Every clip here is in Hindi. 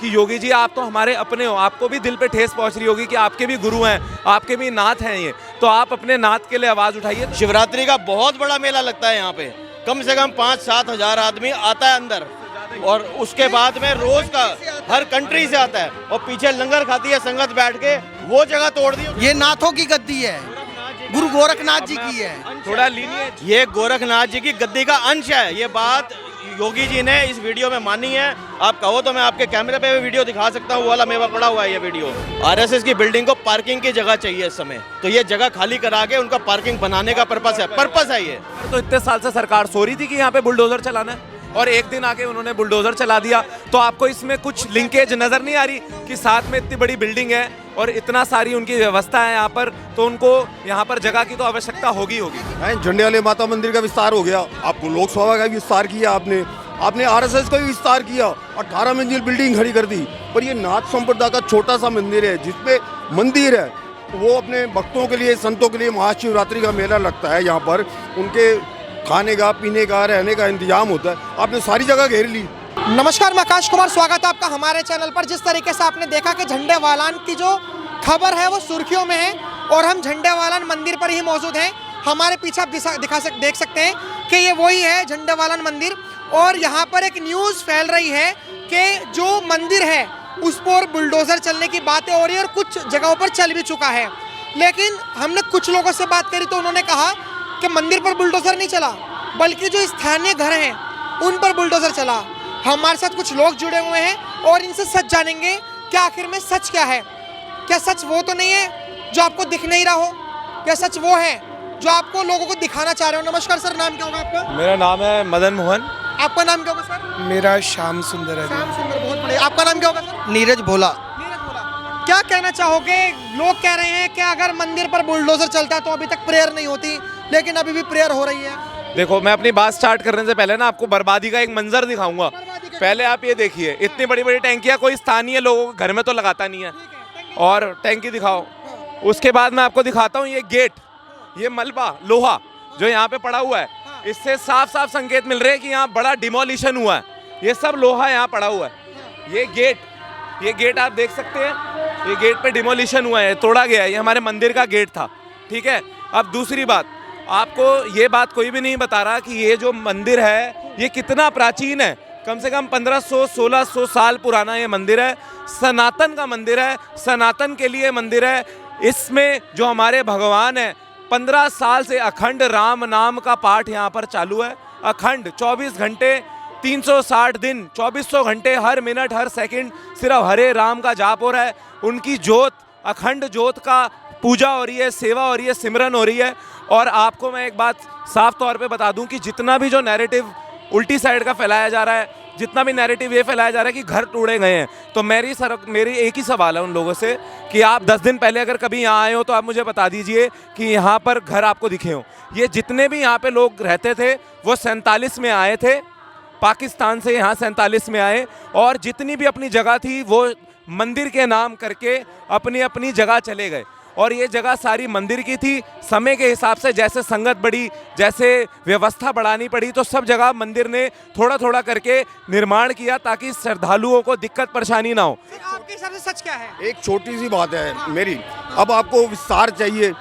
कि योगी जी आप तो हमारे अपने हो, आपको भी दिल पे ठेस पहुंच रही होगी कि आपके भी गुरु हैं, आपके भी नाथ हैं ये, तो आप अपने नाथ के लिए आवाज़ उठाइए। शिवरात्रि का बहुत बड़ा मेला लगता है यहाँ पे, कम से कम 5-7 हज़ार आदमी आता है अंदर, और उसके बाद में रोज का हर कंट्री से आता है, और पीछे लंगर खाती है संगत बैठ के, वो जगह तोड़ दी। ये नाथों की गद्दी है, गुरु गोरखनाथ जी की है। थोड़ा लीनिए, ये गोरखनाथ जी की गद्दी का अंश है। ये बात योगी जी ने इस वीडियो में मानी है। आप कहो तो मैं आपके कैमरे पे भी वीडियो दिखा सकता हूँ, वो वाला मेवा पड़ा हुआ है ये वीडियो। आरएसएस की बिल्डिंग को पार्किंग की जगह चाहिए इस समय, तो ये जगह खाली करा के उनका पार्किंग बनाने का पर्पस है ये। तो इतने साल से सरकार सो रही थी कि यहाँ पे बुलडोजर चलाना है, और एक दिन आके उन्होंने बुलडोजर चला दिया। तो आपको इसमें कुछ लिंकेज नजर नहीं आ रही कि साथ में इतनी बड़ी बिल्डिंग है और इतना सारी उनकी व्यवस्था है यहाँ पर, तो उनको यहाँ पर जगह की तो आवश्यकता होगी। झंडे वाले माता मंदिर का विस्तार हो गया, आपको लोकसभा का भी विस्तार किया, आपने आरएसएस का भी विस्तार किया, 18 मंजिल बिल्डिंग खड़ी कर दी। पर ये नाथ संप्रदाय का छोटा सा मंदिर है, जिसमें मंदिर है वो अपने भक्तों के लिए, संतों के लिए महाशिवरात्रि का मेला लगता है। यहाँ पर उनके खाने का, पीने का, रहने का इंतजाम होता है। आपने सारी जगह घेर ली। नमस्कार, मैं आकाश कुमार, स्वागत है आपका हमारे चैनल पर। जिस तरीके से आपने देखा कि झंडे वालान की जो खबर है वो सुर्खियों में है, और हम झंडे वालान मंदिर पर ही मौजूद हैं। हमारे पीछे आप देख सकते हैं कि ये वही है झंडे वालान मंदिर, और यहाँ पर एक न्यूज़ फैल रही है कि जो मंदिर है उस पर बुलडोज़र चलने की बातें हो रही है, और कुछ जगहों पर चल भी चुका है। लेकिन हमने कुछ लोगों से बात करी तो उन्होंने कहा कि मंदिर पर बुलडोज़र नहीं चला, बल्कि जो स्थानीय घर हैं उन पर बुलडोज़र चला। हमारे साथ कुछ लोग जुड़े हुए हैं और इनसे सच जानेंगे कि आखिर में सच क्या है। क्या सच वो तो नहीं है जो आपको दिख नहीं रहा हो, क्या सच वो है जो आपको लोगों को दिखाना चाह रहे हो। नमस्कार सर, नाम क्या होगा आपका? मेरा नाम है मदन मोहन। आपका नाम क्या होगा सर? मेरा श्याम सुंदर है। श्याम सुंदर, बहुत बढ़िया। आपका नाम क्या होगा सर? नीरज भोला। नीरज भोला। क्या कहना चाहोगे? लोग कह रहे हैं कि अगर मंदिर पर बुलडोज़र चलता है तो अभी तक प्रेयर नहीं होती, लेकिन अभी भी प्रेयर हो रही है। देखो, मैं अपनी बात स्टार्ट करने से पहले ना आपको बर्बादी का एक मंजर दिखाऊंगा। पहले आप ये देखिए, इतनी बड़ी बड़ी टैंकियाँ कोई स्थानीय लोगों के घर में तो लगाता नहीं है, और टैंकी दिखाओ। उसके बाद मैं आपको दिखाता हूँ ये गेट, ये मलबा लोहा जो यहाँ पे पड़ा हुआ है, इससे साफ साफ संकेत मिल रहे हैं कि यहाँ बड़ा डिमोलिशन हुआ है। ये सब लोहा यहाँ पड़ा हुआ है। ये गेट आप देख सकते हैं, ये गेट पे डिमोलिशन हुआ है, तोड़ा गया है। ये हमारे मंदिर का गेट था, ठीक है। अब दूसरी बात, आपको ये बात कोई भी नहीं बता रहा कि ये जो मंदिर है ये कितना प्राचीन है। कम से कम 1500-1600 साल पुराना ये मंदिर है। सनातन का मंदिर है, सनातन के लिए मंदिर है। इसमें जो हमारे भगवान है, 15 साल से अखंड राम नाम का पाठ यहाँ पर चालू है। अखंड 24 घंटे 360 दिन 2400 घंटे, हर मिनट हर सेकंड सिर्फ हरे राम का जाप हो रहा है। उनकी जोत, अखंड जोत का पूजा हो रही है, सेवा हो रही है, सिमरन हो रही है। और आपको मैं एक बात साफ तौर पे बता दूं कि जितना भी जो नैरेटिव उल्टी साइड का फैलाया जा रहा है, जितना भी नैरेटिव ये फैलाया जा रहा है कि घर तोड़े गए हैं, तो मेरी एक ही सवाल है उन लोगों से कि आप 10 दिन पहले अगर कभी यहाँ आए हो तो आप मुझे बता दीजिए कि यहाँ पर घर आपको दिखे हो। ये जितने भी यहाँ पे लोग रहते थे वो 47 में आए थे, पाकिस्तान से यहाँ 47 में आए, और जितनी भी अपनी जगह थी वो मंदिर के नाम करके अपनी अपनी जगह चले गए। और ये जगह सारी मंदिर की थी। समय के हिसाब से जैसे संगत बढ़ी, जैसे व्यवस्था बढ़ानी पड़ी, तो सब जगह मंदिर ने थोड़ा थोड़ा करके निर्माण किया ताकि श्रद्धालुओं को दिक्कत परेशानी ना हो। आपके हिसाब से सच क्या है? एक छोटी सी बात है मेरी, अब आपको विस्तार चाहिए,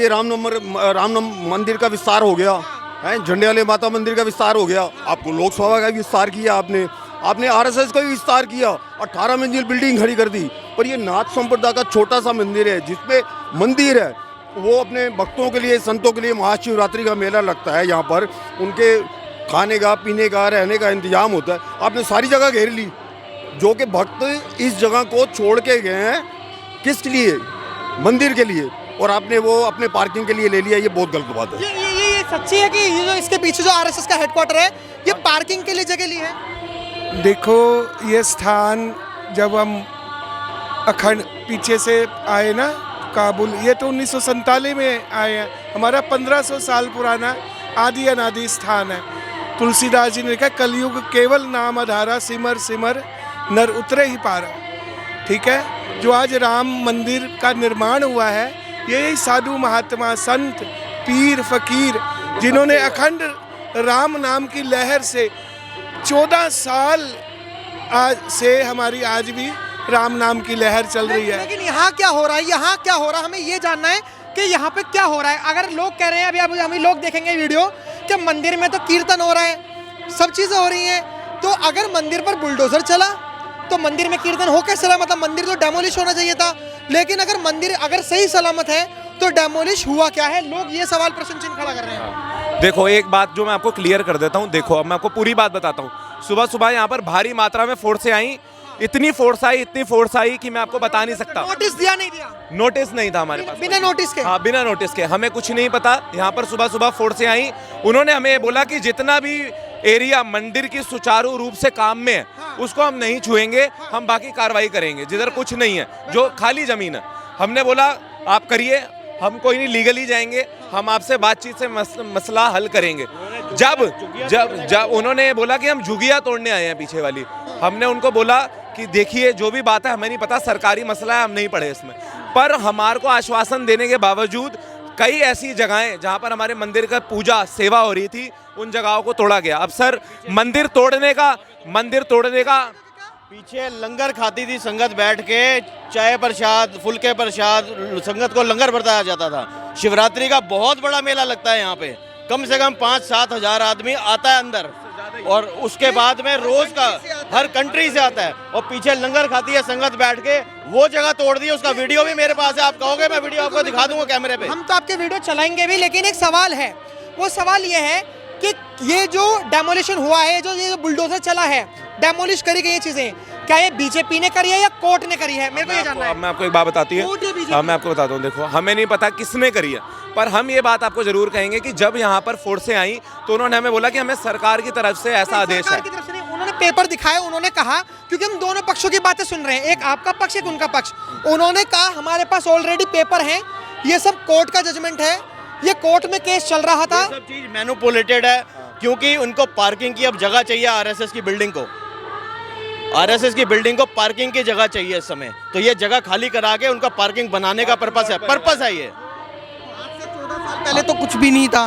राम मंदिर का विस्तार हो गया है, झंडे वाले माता मंदिर का विस्तार हो गया, आपको लोकसभा का भी विस्तार किया, आपने आरएसएस का भी विस्तार किया, 18 मंजिल बिल्डिंग खड़ी कर दी। पर ये नाथ संप्रदाय का छोटा सा मंदिर है, जिसमें मंदिर है वो अपने भक्तों के लिए, संतों के लिए महाशिवरात्रि का मेला लगता है। यहाँ पर उनके खाने का, पीने का, रहने का इंतजाम होता है। आपने सारी जगह घेर ली, जो कि भक्त इस जगह को छोड़ के गए हैं किस लिए? मंदिर के लिए, और आपने वो अपने पार्किंग के लिए ले लिया। ये बहुत गलत बात है। ये सच्ची है कि ये जो इसके पीछे जो आरएसएस का हेडक्वार्टर है ये पार्किंग के लिए जगह ली है? देखो, ये स्थान जब हम अखंड पीछे से आए ना, काबुल, ये तो 1947 में आए हैं। हमारा 1500 साल पुराना आदि अनादि स्थान है। तुलसीदास जी ने लिखा, कलयुग केवल नाम आधारा, सिमर सिमर नर उतरे ही पारा। ठीक है, जो आज राम मंदिर का निर्माण हुआ है, यही साधु महात्मा, संत, पीर, फकीर, जिन्होंने अखंड राम नाम की लहर से 14 साल आज से हमारी आज भी राम नाम की लहर चल रही है। लेकिन यहाँ क्या हो रहा है, यहाँ क्या हो रहा है, हमें ये जानना है कि यहाँ पे क्या हो रहा है। अगर लोग कह रहे हैं, अभी अभी लोग देखेंगे वीडियो कि मंदिर में तो कीर्तन हो रहा है, सब चीज़ें हो रही हैं, तो अगर मंदिर पर बुलडोजर चला तो मंदिर में कीर्तन हो कैसे रहा? मतलब मंदिर तो डेमोलिश होना चाहिए था। लेकिन अगर मंदिर अगर सही सलामत है तो डेमोलिश हुआ क्या है? लोग ये सवाल प्रश्न चिन्ह खड़ा कर रहे हैं। देखो एक बात जो मैं आपको क्लियर कर देता हूँ, देखो अब मैं आपको पूरी बात बताता हूँ। सुबह सुबह यहाँ पर भारी मात्रा में फोर्सें आई, इतनी फोर्स आई कि मैं आपको बता नहीं सकता। नोटिस दिया नहीं दिया? नोटिस नहीं था हमारे पास। बिना नोटिस के? हाँ, बिना नोटिस के, हमें कुछ नहीं पता। यहाँ पर सुबह सुबह फोर्सें आई, उन्होंने हमें ये बोला कि जितना भी एरिया मंदिर की सुचारू रूप से काम में है उसको हम नहीं छुएंगे, हम बाकी कार्रवाई करेंगे। जिधर कुछ नहीं है, जो खाली जमीन है, हमने बोला आप करिए, हम कोई नहीं लीगली जाएंगे, हम आपसे बातचीत से मसला हल करेंगे। जब उन्होंने बोला कि हम झुगिया तोड़ने आए हैं पीछे वाली, हमने उनको बोला कि देखिए जो भी बात है हमें नहीं पता, सरकारी मसला है, हम नहीं पढ़े इसमें। पर हमारे को आश्वासन देने के बावजूद कई ऐसी जगहें जहां पर हमारे मंदिर का पूजा सेवा हो रही थी, उन जगहों को तोड़ा गया। अब सर मंदिर तोड़ने का पीछे लंगर खाती थी संगत बैठ के, चाय प्रसाद, फुलके प्रसाद, संगत को लंगर बरताया जाता था। शिवरात्रि का बहुत बड़ा मेला लगता है यहाँ पे, कम से कम 5-7 हजार आदमी आता है अंदर, और उसके बाद में रोज का हर कंट्री से आता है, और पीछे लंगर खाती है संगत बैठ के। वो जगह तोड़ दी, उसका वीडियो भी मेरे पास है, आप कहोगे मैं वीडियो आपको दिखा दूंगा कैमरे पे। हम तो आपके वीडियो चलाएंगे भी, लेकिन एक सवाल है, वो सवाल ये है कि ये जो डेमोलिशन हुआ है, ये जो बुलडोजर चला है, डेमोलिश करी गई ये चीजें, क्या ये बीजेपी ने करी है या कोर्ट ने करी है? मेरे को ये जानना है। मैं आपको एक बात बताती है, हाँ मैं आपको बताता हूँ। देखो हमें नहीं पता किसने करी है, पर हम ये बात आपको जरूर कहेंगे कि जब यहाँ पर फोर्सें आई तो उन्होंने हमें बोला कि हमें सरकार की तरफ से ऐसा आदेश है। सरकार की तरफ से नहीं, उन्होंने पेपर दिखाया, उन्होंने कहा, क्योंकि हम दोनों पक्षों की बातें सुन रहे हैं, एक आपका पक्ष एक उनका पक्ष, उन्होंने कहा हमारे पास ऑलरेडी पेपर हैं, ये सब कोर्ट का जजमेंट है, ये कोर्ट में केस चल रहा था। सब चीज मैनिपुलेटेड है, क्योंकि उनको पार्किंग की अब जगह चाहिए। आरएसएस की बिल्डिंग को पार्किंग की जगह चाहिए इस समय, तो ये जगह खाली करा के उनका पार्किंग बनाने का पर्पस है ये। पहले तो कुछ भी नहीं था,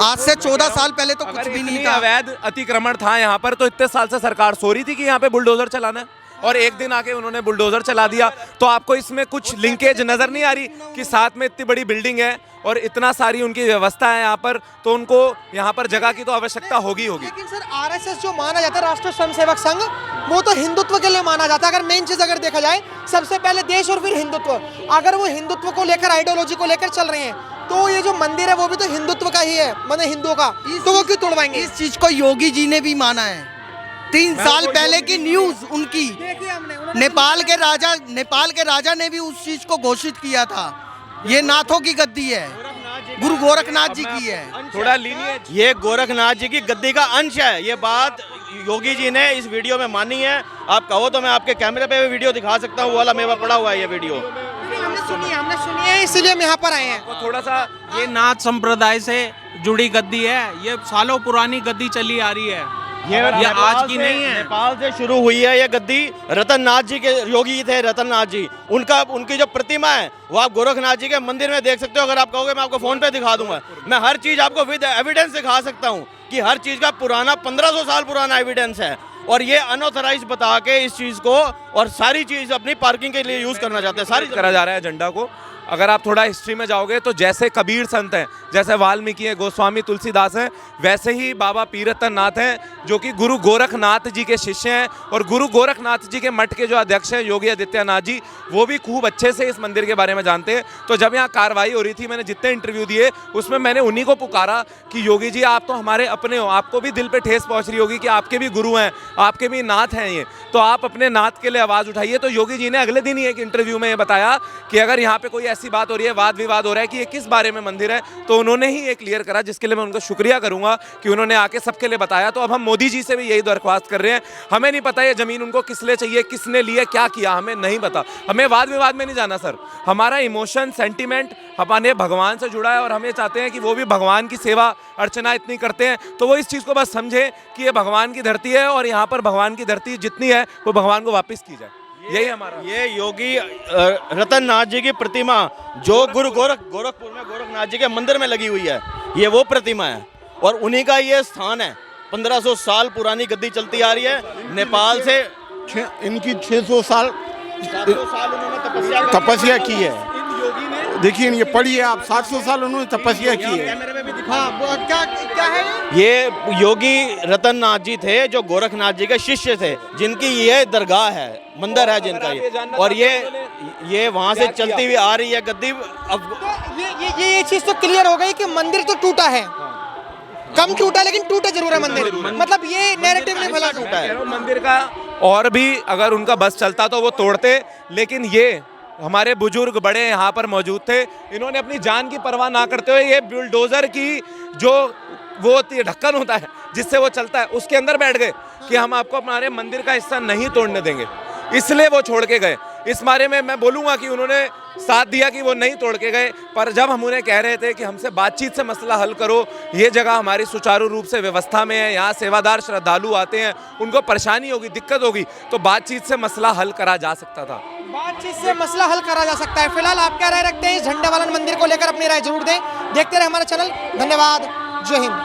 आज से 14 साल पहले तो कुछ भी नहीं था। अवैध अतिक्रमण था यहाँ पर, तो इतने साल से सरकार सो रही थी कि यहाँ पे बुलडोजर चलाना है, और एक दिन आके उन्होंने बुलडोजर चला दिया। तो आपको इसमें कुछ लिंकेज नजर नहीं आ रही कि साथ में इतनी बड़ी बिल्डिंग है और इतना सारी उनकी व्यवस्था है यहाँ पर, तो उनको यहाँ पर जगह की तो आवश्यकता होगी। लेकिन सर आरएसएस जो माना जाता है, राष्ट्रीय स्वयंसेवक संघ, वो तो हिंदुत्व के लिए माना जाता है। अगर मेन चीज अगर देखा जाए, सबसे पहले देश और फिर हिंदुत्व। अगर वो हिंदुत्व को लेकर, आइडियोलॉजी को लेकर चल रहे हैं, तो ये जो मंदिर है वो भी तो हिंदुत्व का ही है, मतलब हिंदुओं का, तो वो क्यों तोड़वाएंगे? इस चीज को योगी जी ने भी माना है। 3 साल पहले की न्यूज उनकी, नेपाल के राजा ने भी उस चीज को घोषित किया था। ये नाथों की गद्दी है, गुरु गोरखनाथ जी की है। थोड़ा लीनिएज, ये गोरखनाथ जी की गद्दी का अंश है। ये बात योगी जी ने इस वीडियो में मानी है। आप कहो तो मैं आपके कैमरे पे भी वीडियो दिखा सकता हूँ, वो वाला मेवा पड़ा हुआ है ये वीडियो। हमने सुनी है, इसलिए हम यहाँ पर आए हैं। थोड़ा सा ये नाथ संप्रदाय से जुड़ी गद्दी है, ये सालों पुरानी गद्दी चली आ रही है, ये आज की नहीं है। नेपाल से शुरू हुई है ये गद्दी। रतन नाथ जी के योगी थे, रतन नाथ जी, उनकी जो प्रतिमा है वो आप गोरखनाथ जी के मंदिर में देख सकते हो। अगर आप कहोगे मैं आपको फोन पे दिखा दूंगा, मैं हर चीज आपको विद एविडेंस दिखा सकता हूँ कि हर चीज का पुराना 1500 साल पुराना एविडेंस है। और ये अनऑथराइज बता के इस चीज को और सारी चीज अपनी पार्किंग के लिए यूज करना चाहते हैं। सारी करा जा रहा है एजेंडा को। अगर आप थोड़ा हिस्ट्री में जाओगे तो जैसे कबीर संत हैं, जैसे वाल्मीकि हैं, गोस्वामी तुलसीदास हैं, वैसे ही बाबा पीरतन नाथ हैं जो कि गुरु गोरखनाथ जी के शिष्य हैं। और गुरु गोरखनाथ जी के मठ के जो अध्यक्ष हैं योगी आदित्यनाथ जी, वो भी खूब अच्छे से इस मंदिर के बारे में जानते हैं। तो जब यहाँ कार्रवाई हो रही थी, मैंने जितने इंटरव्यू दिए उसमें मैंने उन्हीं को पुकारा कि योगी जी आप तो हमारे अपने हो, आपको भी दिल पे ठेस पहुँच रही होगी कि आपके भी गुरु हैं, आपके भी नाथ हैं ये, तो आप अपने नाथ के लिए आवाज़ उठाइए। तो योगी जी ने अगले दिन ही एक इंटरव्यू में ये बताया कि अगर यहाँ पे कोई ऐसी बात हो रही है, वाद विवाद हो रहा है कि ये किस बारे में मंदिर है, तो उन्होंने ही ये क्लियर करा, जिसके लिए मैं उनका शुक्रिया करूंगा कि उन्होंने आके सबके लिए बताया। तो अब हम मोदी जी से भी यही दरख्वास्त कर रहे हैं, हमें नहीं पता ये जमीन उनको किस लिए चाहिए, किसने लिया, क्या किया, हमें नहीं पता। हमें वाद विवाद में नहीं जाना सर, हमारा इमोशन सेंटिमेंट हमारे भगवान से जुड़ा है और हम ये चाहते हैं कि वो भी भगवान की सेवा अर्चना इतनी करते हैं, तो वो इस चीज़ को बस समझे कि ये भगवान की धरती है और यहाँ पर भगवान की धरती जितनी है वो भगवान को वापस की जाए। यही हमारा। ये योगी रतन नाथ जी की प्रतिमा जो गुरु गोरखपुर में गोरखनाथ जी के मंदिर में लगी हुई है, ये वो प्रतिमा है और उन्हीं का ये स्थान है। 1500 साल पुरानी गद्दी चलती आ रही है। नेपाल से इनकी 600 साल 700 साल उन्होंने तपस्या की है। इन योगी ने देखिए ये पढ़िए आप, 700 साल उन्होंने तपस्या की है। कैमरे में भी दिखा। हाँ क्या क्या है ये योगी रतन नाथ जी थे जो गोरखनाथ जी के शिष्य थे, जिनकी ये दरगाह है, मंदिर है जिनका ये, और ये वहाँ से चलती हुई आ रही है गद्दी। अब तो ये चीज तो क्लियर हो गई कि मंदिर तो टूटा है, कम टूटा लेकिन टूटा जरूर है मंदिर। मतलब ये नैरेटिव नहीं फैला टूटा है। मंदिर का और भी अगर उनका बस चलता तो वो तोड़ते, लेकिन ये हमारे बुजुर्ग बड़े यहाँ पर मौजूद थे, इन्होंने अपनी जान की परवाह ना करते हुए ये बुलडोजर की जो वो होती है ढक्कन होता है जिससे वो चलता है, उसके अंदर बैठ गए कि हम आपको हमारे मंदिर का हिस्सा नहीं तोड़ने देंगे, इसलिए वो छोड़ के गए। इस बारे में मैं बोलूँगा कि उन्होंने साथ दिया कि वो नहीं तोड़ के गए, पर जब हम उन्हें कह रहे थे कि हमसे बातचीत से मसला हल करो, ये जगह हमारी सुचारू रूप से व्यवस्था में है, यहाँ सेवादार श्रद्धालु आते हैं, उनको परेशानी होगी, दिक्कत होगी, तो बातचीत से मसला हल करा जा सकता था। बातचीत से मसला हल करा जा सकता है। फिलहाल आप क्या राय रखते हैं इस झंडेवालन मंदिर को लेकर? अपनी राय जरूर दें। देखते रहे हमारा चैनल। धन्यवाद। जय हिंद।